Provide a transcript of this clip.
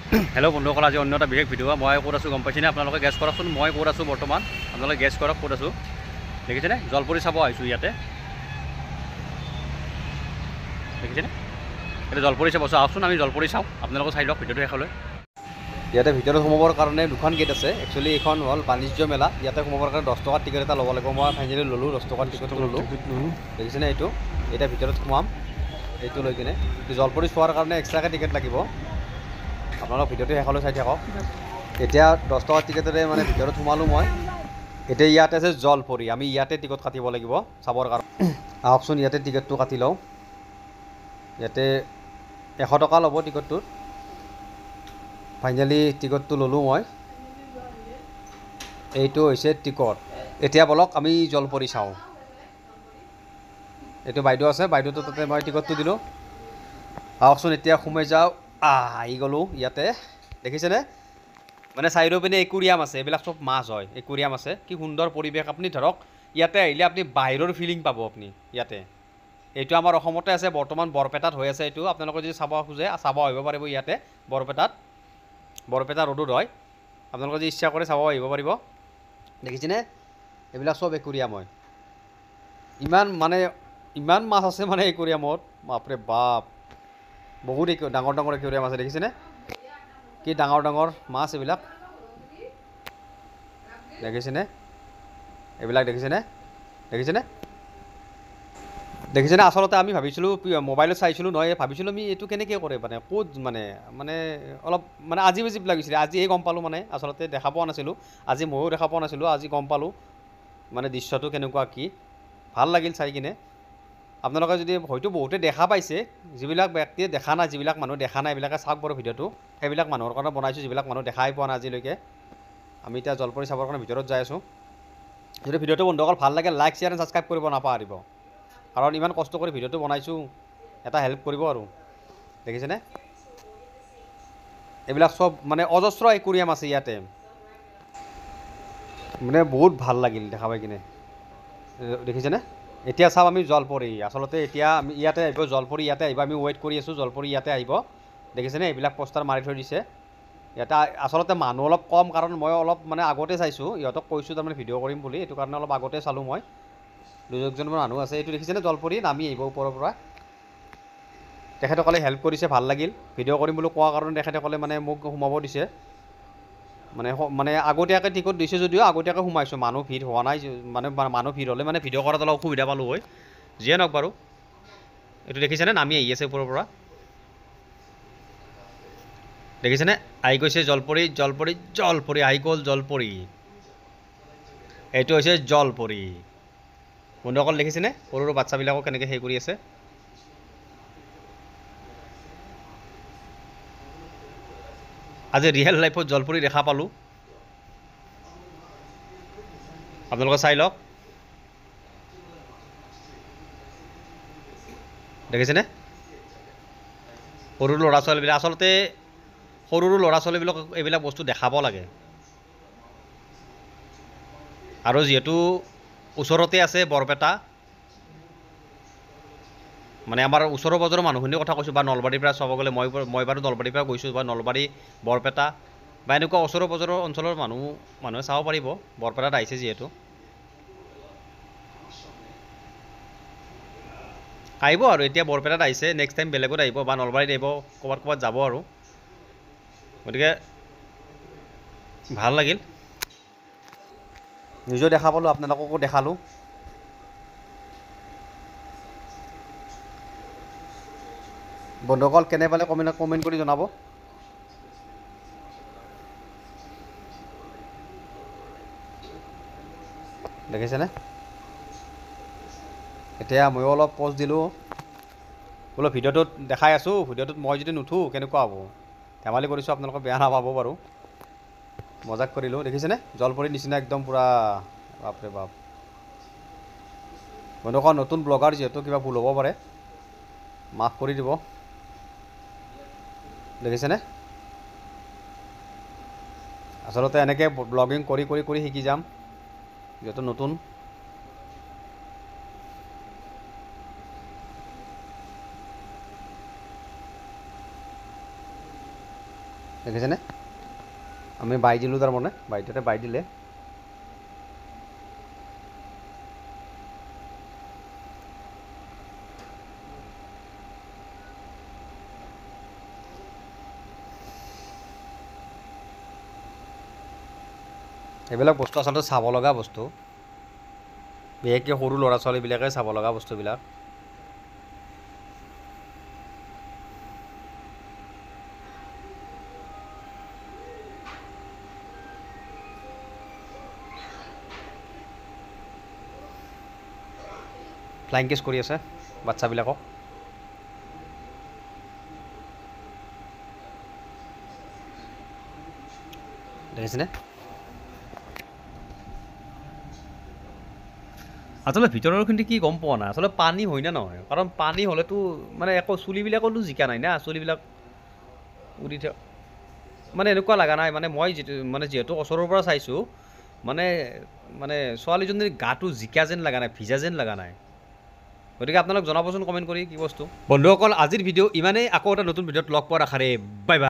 Hello' বন্ধুসকল, আজি অন্য এটা বিশেষ ভিডিঅ'। মই ক'ত আছোঁ গম পাইছেনে? আপোনালোকে গেছ কৰকচোন, মই ক'ত আছোঁ বৰ্তমান। আপোনালোকে গেছ কৰক ক'ত আছোঁ। দেখিছেনে? জলপৰী চাব আহিছোঁ ইয়াতে। দেখিছেনে? এতিয়া জলপৰী চাব আহকচোন, আমি জলপৰী চাওঁ। আপোনালোকে চাই লওক ভিডিঅ'টো শেষলৈ। ইয়াতে ভিতৰত সোমাবৰ কাৰণে দুখন গেট আছে। একচুৱেলি এইখন হ'ল বাণিজ্য মেলা। ইয়াতে সোমাবৰ কাৰণে 10 টকাৰ টিকেট এটা ল'ব লাগিব। মই ফাইনেলি ল'লোঁ, 10 টকাৰ টিকেট ল'লোঁ। দেখিছেনে? এইটো এতিয়া ভিতৰত সোমাম, এইটো লৈ কিনে। জলপৰী চোৱাৰ কাৰণে এক্সট্ৰাকৈ টিকেট লাগিব। আপোনালোক ভিডিঅ'টো শেষলৈ চাই থাকক। এতিয়া 10 টকাৰ টিকেটেৰে মানে ভিতৰত সোমালোঁ মই। এতিয়া ইয়াতে আছে জলপৰী, আমি ইয়াতে টিকট কাটিব লাগিব চাবৰ কাৰণে। আহকচোন, ইয়াতে টিকেটটো কাটি লওঁ। ইয়াতে 100 টকা ল'ব টিকটটোত। ফাইনেলি টিকটটো ল'লোঁ মই। এইটো হৈছে টিকট। এতিয়া বলক আমি জলপৰী চাওঁ। এইটো বাইদেউ আছে, বাইদেউটো তাতে মই টিকটটো দিলোঁ। আহকচোন এতিয়া সোমাই যাওঁ। আহি গ'লোঁ ইয়াতে। দেখিছেনে? মানে চাইডৰ পিনে একুৰিয়াম আছে, এইবিলাক চব মাছ হয়। একুৰিয়াম আছে, কি সুন্দৰ পৰিৱেশ। আপুনি ধৰক ইয়াতে আহিলে আপুনি বাহিৰৰ ফিলিং পাব আপুনি ইয়াতে। এইটো আমাৰ অসমতে আছে, বৰ্তমান বৰপেটাত হৈ আছে এইটো। আপোনালোকে যদি চাব খোজে চাব আহিব পাৰিব ইয়াতে বৰপেটা ৰোডত হয়। আপোনালোকে যদি ইচ্ছা কৰে চাব আহিব পাৰিব। দেখিছেনে? এইবিলাক চব একুৰিয়াম হয়। ইমান মাছ আছে মানে একুৰিয়ামত, বাপৰে বাপ। বহুত ডাঙৰ ডাঙৰ একুৰিয়াম আছে। দেখিছেনে? কি ডাঙৰ ডাঙৰ মাছ এইবিলাক। দেখিছেনে? এইবিলাক দেখিছেনে? দেখিছেনে? দেখিছেনে? আচলতে আমি ভাবিছিলোঁ, মোবাইলত চাইছিলোঁ নহয়, ভাবিছিলোঁ আমি এইটো কেনেকৈ কৰে মানে ক'ত মানে অলপ মানে আজিব লাগিছিলে। আজিহে গম পালোঁ মানে, আচলতে দেখা পোৱা নাছিলোঁ। আজি ময়ো দেখা পোৱা নাছিলোঁ, আজি গম পালোঁ মানে দৃশ্যটো কেনেকুৱা কি। ভাল লাগিল চাই কিনে। আপোনালোকে যদি হয়তো বহুতে দেখা পাইছে, যিবিলাক ব্যক্তিয়ে দেখা নাই, যিবিলাক মানুহ দেখা নাই, এইবিলাকে চাওক বাৰু ভিডিঅ'টো। সেইবিলাক মানুহৰ কাৰণে বনাইছোঁ, যিবিলাক মানুহ দেখাই পোৱা নাই আজিলৈকে। আমি এতিয়া জলপৰী চাবৰ কাৰণে ভিতৰত যাই আছোঁ। যদি ভিডিঅ'টো বন্ধুসকল ভাল লাগে, লাইক, শ্বেয়াৰ এণ্ড ছাবস্ক্ৰাইব কৰিব নাপাহৰিব। কাৰণ ইমান কষ্ট কৰি ভিডিঅ'টো বনাইছোঁ, এটা হেল্প কৰিব আৰু। দেখিছেনে? এইবিলাক চব মানে অজস্ৰ একুৰিয়াম আছে ইয়াতে। মানে বহুত ভাল লাগিল দেখা পাই কিনে। দেখিছেনে? এতিয়া চাওঁ আমি জলপৰী। আচলতে এতিয়া আমি ইয়াতে আহিব, জলপৰী ইয়াতে আহিব। আমি ৱেইট কৰি আছোঁ, জলপৰী ইয়াতে আহিব। দেখিছেনে? এইবিলাক পোষ্টাৰ মাৰি থৈ দিছে ইয়াতে। আচলতে মানুহ অলপ কম, কাৰণ মই অলপ মানে আগতে চাইছোঁ। ইহঁতক কৈছোঁ তাৰমানে ভিডিঅ' কৰিম বুলি, এইটো কাৰণে অলপ আগতে চালোঁ মই। দুজনমান মানুহ আছে। এইটো দেখিছেনে? জলপৰী নামি আহিব ওপৰৰ পৰা। তেখেতসকলে হেল্প কৰিছে, ভাল লাগিল। ভিডিঅ' কৰিম বুলি কোৱাৰ কাৰণে তেখেতসকলে মানে মোক সোমাব দিছে। মানে আগতীয়াকৈ টিকট দিছে যদিও আগতীয়াকৈ সোমাইছোঁ। মানুহ ভিৰ হোৱা নাই, মানে মানুহ ভিৰ হ'লে মানে ভিডিঅ' কৰাত অলপ অসুবিধা পালোঁ হয়। যিয়ে নহওক বাৰু, এইটো দেখিছেনে? নামি আহি আছে ওপৰৰ পৰা। দেখিছেনে? আহি গৈছে জলপৰী, জলপৰী, জলপৰী আহি গ'ল জলপৰী। এইটো হৈছে জলপৰী। বন্ধুসকল দেখিছেনে? সৰু সৰু বাচ্ছাবিলাকক কেনেকৈ সেই কৰি আছে। আজি ৰিয়েল লাইফত জলপৰী দেখা পালোঁ। আপোনালোকে চাই লওক। দেখিছেনে? সৰু ল'ৰা ছোৱালীবিলাক, আচলতে সৰু সৰু ল'ৰা ছোৱালীবিলাকক এইবিলাক বস্তু দেখাব লাগে। আৰু যিহেতু ওচৰতে আছে বৰপেটা, মানে আমাৰ ওচৰৰ পাজৰৰ মানুহখিনিৰ কথা কৈছোঁ, বা নলবাৰীৰ পৰা চাব গ'লে মই বাৰু নলবাৰীৰ পৰা গৈছোঁ, বা নলবাৰী, বৰপেটা বা এনেকুৱা ওচৰৰ পাজৰৰ অঞ্চলৰ মানুহে চাব পাৰিব, বৰপেটাত আহিছে যিহেতু। আহিব আৰু এতিয়া বৰপেটাত আহিছে, নেক্সট টাইম বেলেগত আহিব, বা নলবাৰীত আহিব, ক'ৰবাত যাব আৰু। গতিকে ভাল লাগিল। নিজেও দেখা পালোঁ, আপোনালোককো দেখালোঁ। বন্ধুসকল কেনে পালে কমেণ্ট কৰি জনাব। দেখিছেনে? এতিয়া ময়ো অলপ প'জ দিলোঁ, বোলো ভিডিঅ'টোত দেখাই আছোঁ, ভিডিঅ'টোত মই যদি নুঠোঁ কেনেকুৱা হ'ব। ধেমালি কৰিছোঁ, আপোনালোকে বেয়া নাপাব বাৰু, মজাক কৰিলোঁ। দেখিছেনে? জলপৰীৰ নিচিনা একদম পূৰা, বাপৰে বাপ। বন্ধুসকল নতুন ব্লগাৰ যিহেতু কিবা ভুল হ'ব পাৰে, মাফ কৰি দিব। দেখিছেনে? আচলতে এনেকৈ ব্লগিং কৰি কৰি কৰি শিকি যাম, যিহেতু নতুন। দেখিছেনে আমি বাই দিলোঁ তাৰমানে বাইদেউতে বাই দিলে এইবিলাক বস্তু আচলতে চাব লগা বস্তু বিশেষকৈ সৰু ল'ৰা ছোৱালীবিলাকে চাব লগা বস্তুবিলাক ফ্লাইং কিছ কৰি আছে বাচ্চাবিলাকক দেখিছেনে আচলতে ভিতৰৰখিনি কি গম পোৱা নাই আচলতে পানী হয় না নহয় কাৰণ পানী হ'লেতো মানে একো চুলিবিলাকতো জিকা নাই না চুলিবিলাক উৰি মানে এনেকুৱা লগা নাই মানে মই যিহেতু ওচৰৰ পৰা চাইছোঁ মানে মানে ছোৱালীজনীৰ গাটো জিকা যেন লগা নাই ভিজা যেন লগা নাই গতিকে আপোনালোক জনাবচোন কমেণ্ট কৰি কি বস্তু বন্ধুসকল আজিৰ ভিডিঅ' ইমানেই আকৌ এটা নতুন ভিডিঅ'ত লগ পোৱাৰ আশাৰে বাই বাই